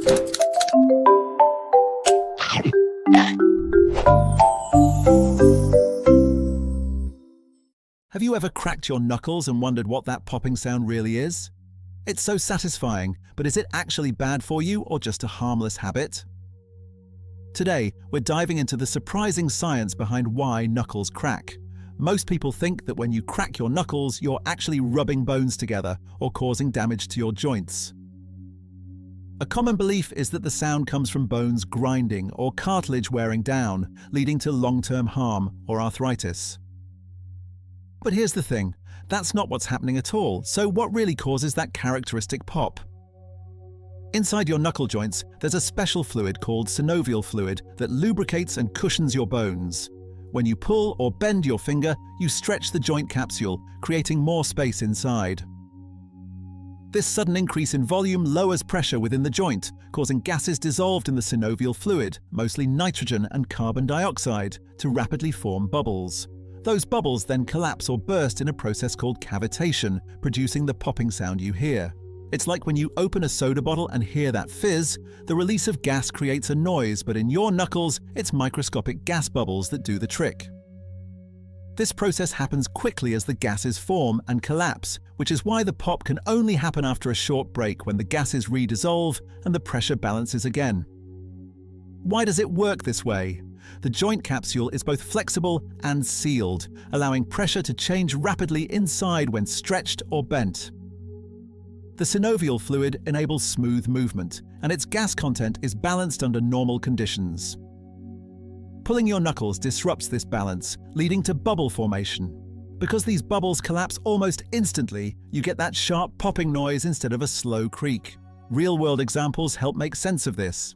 Have you ever cracked your knuckles and wondered what that popping sound really is? It's so satisfying, but is it actually bad for you or just a harmless habit? Today, we're diving into the surprising science behind why knuckles crack. Most people think that when you crack your knuckles, you're actually rubbing bones together or causing damage to your joints. A common belief is that the sound comes from bones grinding or cartilage wearing down, leading to long-term harm or arthritis. But here's the thing, that's not what's happening at all. So what really causes that characteristic pop? Inside your knuckle joints, there's a special fluid called synovial fluid that lubricates and cushions your bones. When you pull or bend your finger, you stretch the joint capsule, creating more space inside. This sudden increase in volume lowers pressure within the joint, causing gases dissolved in the synovial fluid, mostly nitrogen and carbon dioxide, to rapidly form bubbles. Those bubbles then collapse or burst in a process called cavitation, producing the popping sound you hear. It's like when you open a soda bottle and hear that fizz, the release of gas creates a noise, but in your knuckles, it's microscopic gas bubbles that do the trick. This process happens quickly as the gases form and collapse, which is why the pop can only happen after a short break when the gases redissolve and the pressure balances again. Why does it work this way? The joint capsule is both flexible and sealed, allowing pressure to change rapidly inside when stretched or bent. The synovial fluid enables smooth movement, and its gas content is balanced under normal conditions. Pulling your knuckles disrupts this balance, leading to bubble formation. Because these bubbles collapse almost instantly, you get that sharp popping noise instead of a slow creak. Real-world examples help make sense of this.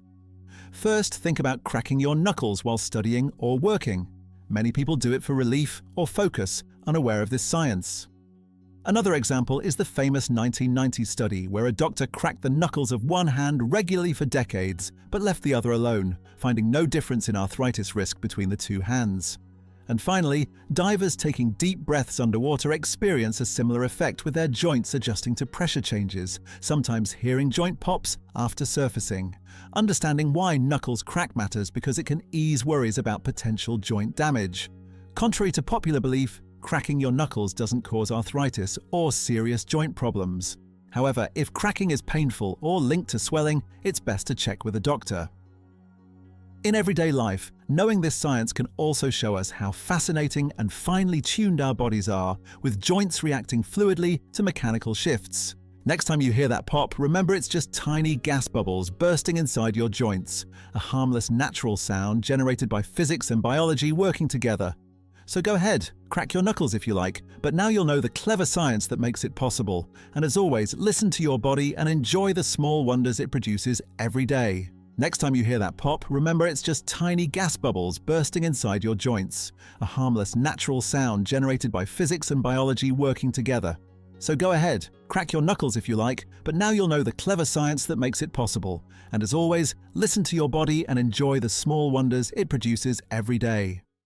First, think about cracking your knuckles while studying or working. Many people do it for relief or focus, unaware of this science. Another example is the famous 1990 study where a doctor cracked the knuckles of one hand regularly for decades, but left the other alone, finding no difference in arthritis risk between the two hands. And finally, divers taking deep breaths underwater experience a similar effect with their joints adjusting to pressure changes, sometimes hearing joint pops after surfacing. Understanding why knuckles crack matters because it can ease worries about potential joint damage. Contrary to popular belief, cracking your knuckles doesn't cause arthritis or serious joint problems. However, if cracking is painful or linked to swelling, it's best to check with a doctor. In everyday life, knowing this science can also show us how fascinating and finely tuned our bodies are, with joints reacting fluidly to mechanical shifts. Next time you hear that pop, remember it's just tiny gas bubbles bursting inside your joints, a harmless natural sound generated by physics and biology working together. So go ahead, crack your knuckles if you like, but now you'll know the clever science that makes it possible. And as always, listen to your body and enjoy the small wonders it produces every day. Next time you hear that pop, remember it's just tiny gas bubbles bursting inside your joints, a harmless natural sound generated by physics and biology working together. So go ahead, crack your knuckles if you like, but now you'll know the clever science that makes it possible. And as always, listen to your body and enjoy the small wonders it produces every day.